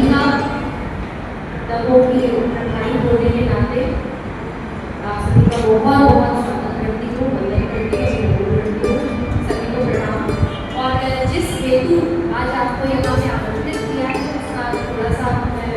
सभी का दलों की भाई होने के नाते आप सभी का बहुत बहुत स्वागत करती हूँ, वंदन करती हूँ, सभी को प्रणाम। और जिस हेतु आज आपको यहाँ पे आमंत्रित किया है उसका थोड़ा सा मैं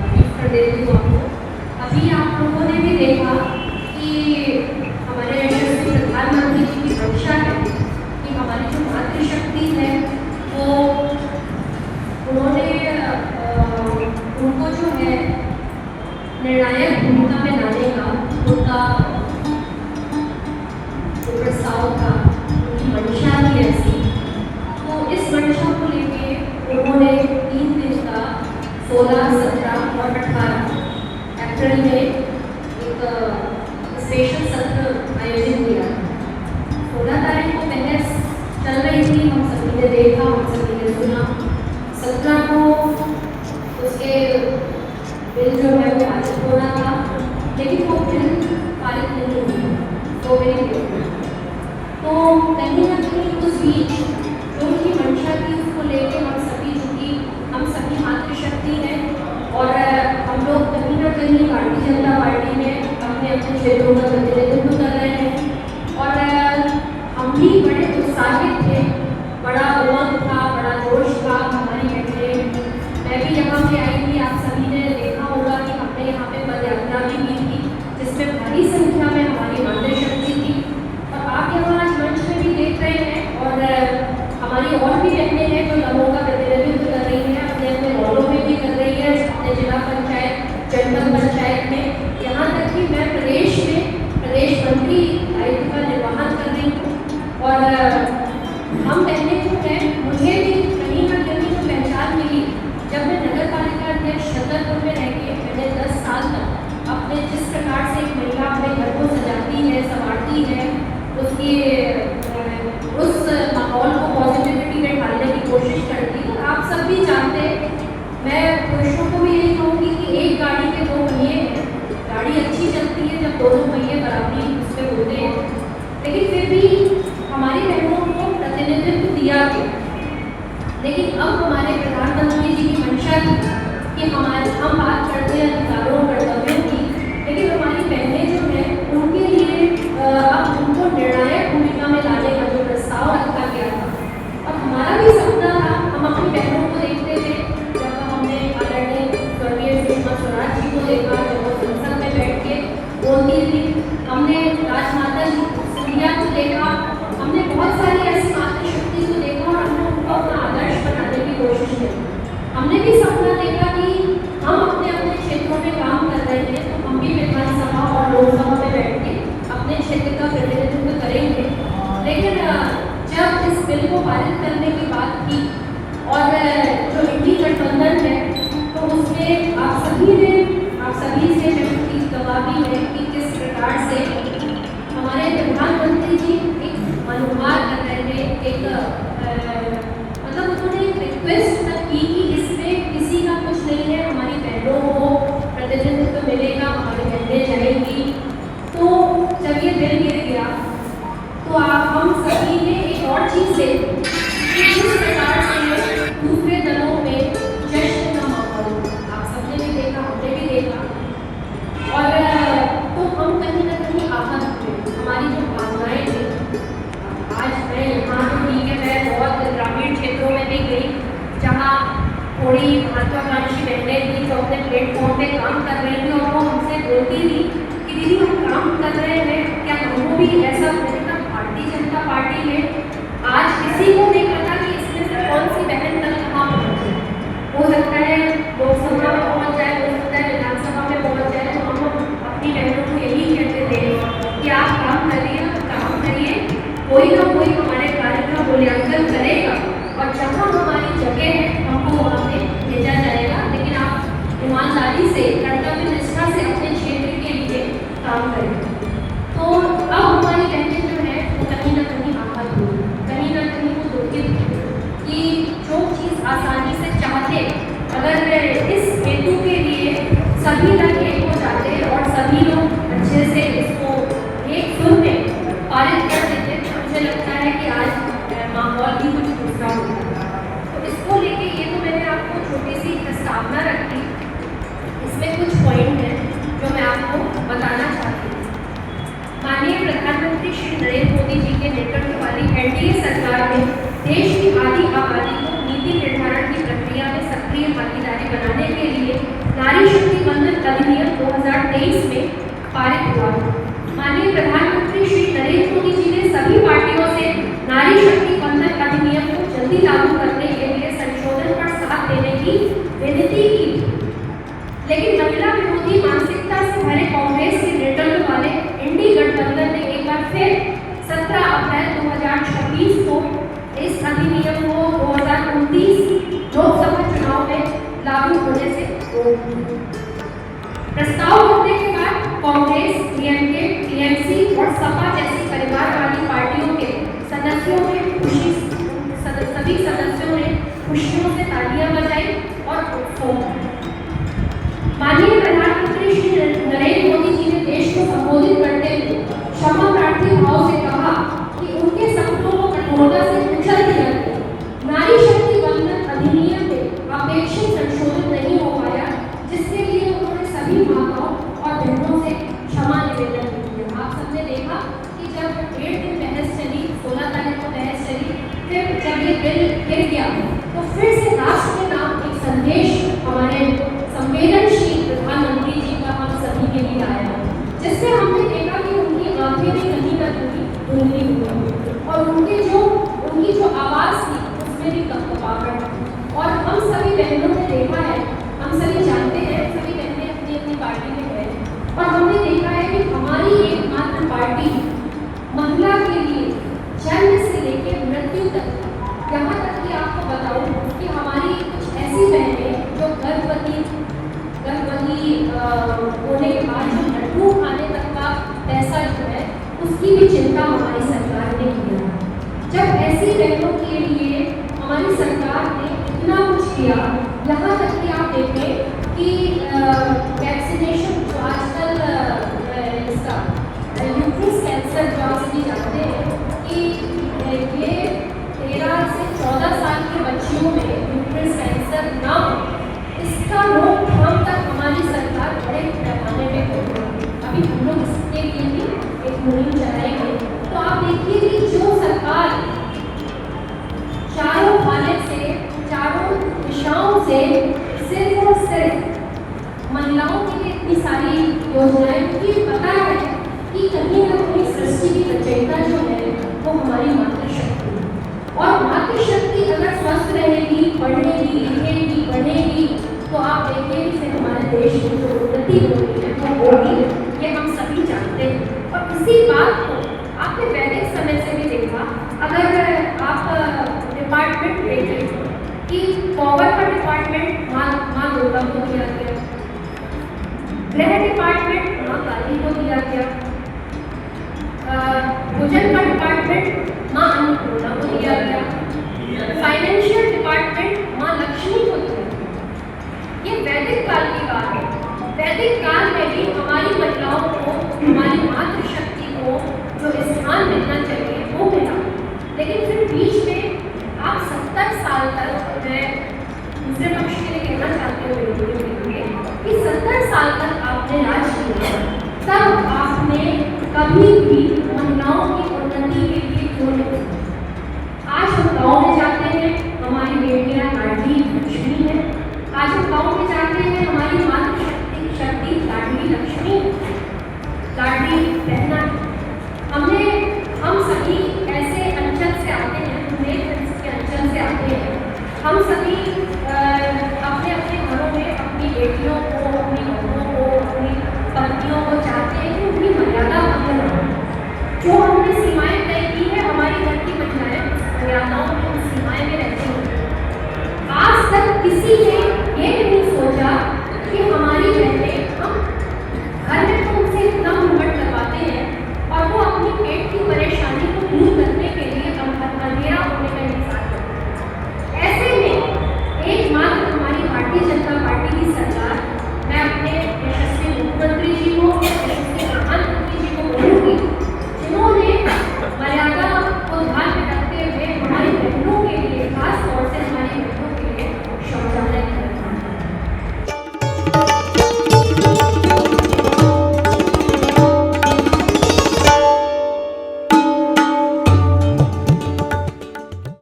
ब्रीफ कर देती हूँ आपको। अभी आप लोगों ने भी देखा कि हमारे यशस्वी प्रधानमंत्री जी की मंशा है कि हमारी जो मातृशक्ति है वो उन्होंने उनको जो है निर्णायक भूमिका में लाने का उनका जो प्रस्ताव था, उनकी मंशा थी ऐसी। तो इस मंशा को लेके उन्होंने 3 दिन का 16, 17 और 18 अप्रैल में एक स्पेशल सत्र आयोजित किया। 16 तारीख को बहस चल रही थी, हम सभी ने देखा, हम सभी ने सुना। 17 को उसके बिल जो है वो पारित होना था, लेकिन वो बिल पारित नहीं हुआ, तो मेरी तो कहीं ना कहीं उस बीच जो उनकी मंशा थी उसको लेके हम सभी, चूँकि हम सभी मातृशक्ति हैं और हम लोग कहीं ना कहीं भारतीय जनता पार्टी में अपने अपने क्षेत्रों का प्रतिनिधित्व कर रहे हैं और हम भी बड़े उत्साहित थे, बड़ा उमंग था, बड़ा जोश था हमारी बहनें। मैं भी यहाँ पे आई थी, आप सभी ने देखा होगा कि हमने यहाँ पे पदयात्रा भी की थी जिसमें भारी संख्या में हमारी मातृशक्ति थी। और आप यहाँ आज मंच में भी देख रहे हैं और हमारी और भी बहनें हैं जो दलों का प्रतिनिधित्व कर रही हैं, अपने अपने वार्डों में भी कर रही है, अपने जिला पंचायत, जनपद पंचायत में, यहाँ तक कि मैं प्रदेश में प्रदेश मंत्री दायित्व का निर्वहन कर रही हूँ। और हम बहनें जो हैं मुझे भी कहीं ना कहीं जो पहचान मिली जब मैं नगर पालिका अध्यक्ष छतरपुर में रह के मैंने 10 साल तक अपने जिस प्रकार से एक महिला अपने घर को सजाती है, संवारती है, उसकी उस माहौल को पॉजिटिविटी में ढालने की कोशिश करती है। आप सब भी जानते हैं, मैं पुरुषों को भी यही कहूँगी कि एक गाड़ी के 2 पहिए हैं। गाड़ी अच्छी चलती है जब दोनों पहिए बराबरी उसमें होते हैं, लेकिन फिर भी हमारी बहनों को प्रतिनिधित्व दिया गया। लेकिन अब हमारे प्रधानमंत्री जी की मंशा थी कि हम बात करते हैं अधिकारों कर्तव्यों की, लेकिन हमारी बहनें जो हैं उनके लिए अब उनको निर्णायक भूमिका में लाने का जो प्रस्ताव रखा गया था। और हमारा भी सपना था, हम अपनी बहनों को देखते थे जब हमने आदरणीय स्वर्गीय सुषमा स्वराज जी को देखा जब वो संसद में बैठ के बोलती थी, हमने राजमाता जी सिंधिया को देखा, हमने बहुत सारी ऐसी मातृशक्ति को देखा और हमने उनको अपना आदर्श बनाने की कोशिश की। हमने भी सपना देखा कि हम अपने अपने क्षेत्रों में काम कर रहे हैं तो हम भी विधानसभा और लोकसभा में बैठ के अपने क्षेत्र का प्रतिनिधित्व करेंगे। लेकिन जब इस बिल को पारित करने की बात की और जो इंडी गठबंधन है तो उसमें आप सभी से मैं गवाही है कि किस प्रकार से हमारे प्रधानमंत्री जी एक अनुवाद कर रहे थे, एक मतलब उन्होंने एक रिक्वेस्ट तक की कि इसमें किसी का कुछ नहीं है, हमारी बहनों को प्रतिनिधित्व मिलेगा, हमारी बहनें जाएंगी। तो जब ये बिल गिर गया तो हम सभी ने एक और चीज़ देखी कि जिस प्रकार से दूसरे दलों में जश्न का माहौल, आप सबने भी देखा, हमने भी देखा, और तो हम कहीं ना कहीं आहत हुए, हमारी जो भावनाएं थी। आज मैं यहाँ तो ठीक है, मैं बहुत ग्रामीण क्षेत्रों में भी गई जहाँ थोड़ी महत्वाकांक्षी बहनें थी जो अपने प्लेटफॉर्म पे काम कर रही थी और वो हमसे बोलती थी कि दीदी हम काम कर रहे हैं, क्या हमको भी ऐसा मिलेगा। भारतीय जनता पार्टी में आज किसी को नहीं पता कि इसमें से कौन सी बहन तक कहाँ पहुँचे। हो सकता है लोकसभा में पहुँच जाए, हो सकता है विधानसभा में पहुँच जाए, तो हम अपनी बहनों को यही कहते थे कि आप काम करिए, काम करिए, कोई ना कोई हमारे कार्य का मूल्यांकन करेगा और जहाँ हमारी जगह है हमको वहाँ पे भेजा जाएगा, लेकिन आप ईमानदारी से, कर्तव्य निष्ठा से अपने क्षेत्र के लिए काम करें। तो अब हमारी बहनें जो है वो कहीं ना कहीं आहत हुई, कहीं ना कहीं वो दुखित हुई कि जो चीज़ आसानी से चाहते, अगर इस हेतु के लिए सभी लोग एक हो जाते और सभी लोग अच्छे से इसको एक सुर में पारित कर देते, तो मुझे लगता है कि आज माहौल भी कुछ दूसरा होता है। तो इसको लेके ये तो मैंने आपको छोटी सी प्रस्तावना श्री नरेंद्र मोदी जी के नेतृत्व वाली एनडीए सरकार ने देश की आधी आबादी को नीति निर्धारण की प्रक्रिया में सक्रिय भागीदारी बनाने के लिए नारी शक्ति वंदन अधिनियम 2023 में पारित हुआ। माननीय प्रधानमंत्री श्री नरेंद्र मोदी जी ने सभी पार्टियों से नारी शक्ति वंदन अधिनियम को जल्दी लागू करने के लिए संशोधन पर साथ देने की विनती की, लेकिन महिला विरोधी मानसिकता से भरे कांग्रेस के नेतृत्व वाले इंडी गठबंधन ने एक बार फिर 17 अप्रैल 2026 को इस अधिनियम को 2029 लोकसभा चुनाव में लागू होने से रोक दिया। प्रस्ताव होने के बाद कांग्रेस, डीएमके, टीएमसी और सपा जैसी परिवारवादी पार्टियों के सदस्यों में खुशी सभी सदस्यों ने खुशियों से तालियां बजाई और उत्सव। माननीय प्रधानमंत्री श्री नरेंद्र मोदी जी ने देश को संबोधित करते हुए क्षमा प्रार्थी भाव से कहा कि उनके सपनों को कठोरता से कुचल दिया गया। नारी शक्ति वंदन अधिनियम में अपेक्षित संशोधन नहीं हो पाया, जिसके लिए उन्होंने सभी माताओं और बहनों से क्षमा निवेदन किया। आप सबने देखा कि जब 1.5 दिन बहस चली, 16 तारीख को बहस चली, फिर जब ये बिल गिर गया तो फिर से राष्ट्र के नाम एक संदेश हमारे संवेदनशील प्रधानमंत्री जी का हम सभी के लिए आया, जिससे हमने देखा कि उनकी आंखें भी कहीं न कहीं धुंधली हुई और उनकी जो आवाज़ थी उसमें भी कपकपाहट। और हम सभी बहनों ने देखा है, हम सभी जानते हैं, सभी बहनें अपनी अपनी पार्टी में गए और हमने देखा है कि हमारी एकमात्र पार्टी महिला के लिए जन्म से लेकर मृत्यु तक, यहाँ तक कि आपको बताऊं कि हमारी कुछ ऐसी बहनें जो गर्भवती होने के बाद जो लड्डू खाने तक का पैसा जो है उसकी भी चिंता हमारी सरकार ने किया। जब ऐसी बहनों के लिए हमारी सरकार ने इतना कुछ किया, यहाँ तक कि आप देखें कि वैक्सीनेशन जो आजकल इसका यूट्रस कैंसर जो आप सभी जानते हैं कि ये 13 से 14 साल की बच्चियों में यूट्रस कैंसर ना हो, इसका रोकथाम तक हमारी सरकार बड़े पैमाने में कर रही है। अभी हम लोग इसके लिए भी एक मुहिम चलाएंगे। तो आप देखिए कि जो सरकार चारों खाने से, चारों दिशाओं से सिर्फ और सिर्फ महिलाओं के लिए इतनी सारी योजनाएं, क्योंकि पता है कि कहीं ना कहीं सृष्टि की रचयिता जो है वो हमारी मातृशक्ति है, और मातृशक्ति अगर स्वस्थ रहेगी, पढ़ेगी, लिखेगी, बढ़ेगी, तो आप देखिए कि हमारे देश की जो उन्नति होगी है वो होगी, ये हम सभी जानते हैं। और इसी बात को आपने वैदिक समय से भी देखा। अगर आप डिपार्टमेंट देखें कि पावर का डिपार्टमेंट माँ दुर्गा को दिया गया, गृह डिपार्टमेंट माँ काली को दिया गया, भोजन का डिपार्टमेंट माँ अन्नपूर्णा को दिया गया, फाइनेंशियल डिपार्टमेंट माँ लक्ष्मी को दिया गया। ये वैदिक काल की बात है। वैदिक काल में भी हमारी महिलाओं को, हमारी मातृशक्ति को जो स्थान मिलना चाहिए वो मिला, लेकिन फिर बीच में आप 70 साल तक, मैं दूसरे पक्ष के लिए कहना चाहती हूँ कि 70 साल तक आपने राज किया, तब आपने कभी भी महिलाओं की उन्नति के लिए क्यों नहीं? आज हम गाँव में जाते हैं, हमारी बेटियां लाडली लक्ष्मी है। आज हम गाँव में जाते हैं, हमारी मातृशक्ति लाडली लक्ष्मी, लाडली बहना। हम सभी ऐसे अंचल से आते हैं, बुंदेलखंड के अंचल से आते हैं। हम सभी अपने अपने घरों में अपनी बेटियों को, अपनी बहनों को, अपनी पत्नियों को चाहते हैं कि उनकी मर्यादा भंग न हो। जो हमने सीमाएं तय की है, हमारी घर की महिलाएं मर्यादाओं में, उन सीमाएं में रहती हैं। आज तक किसी ने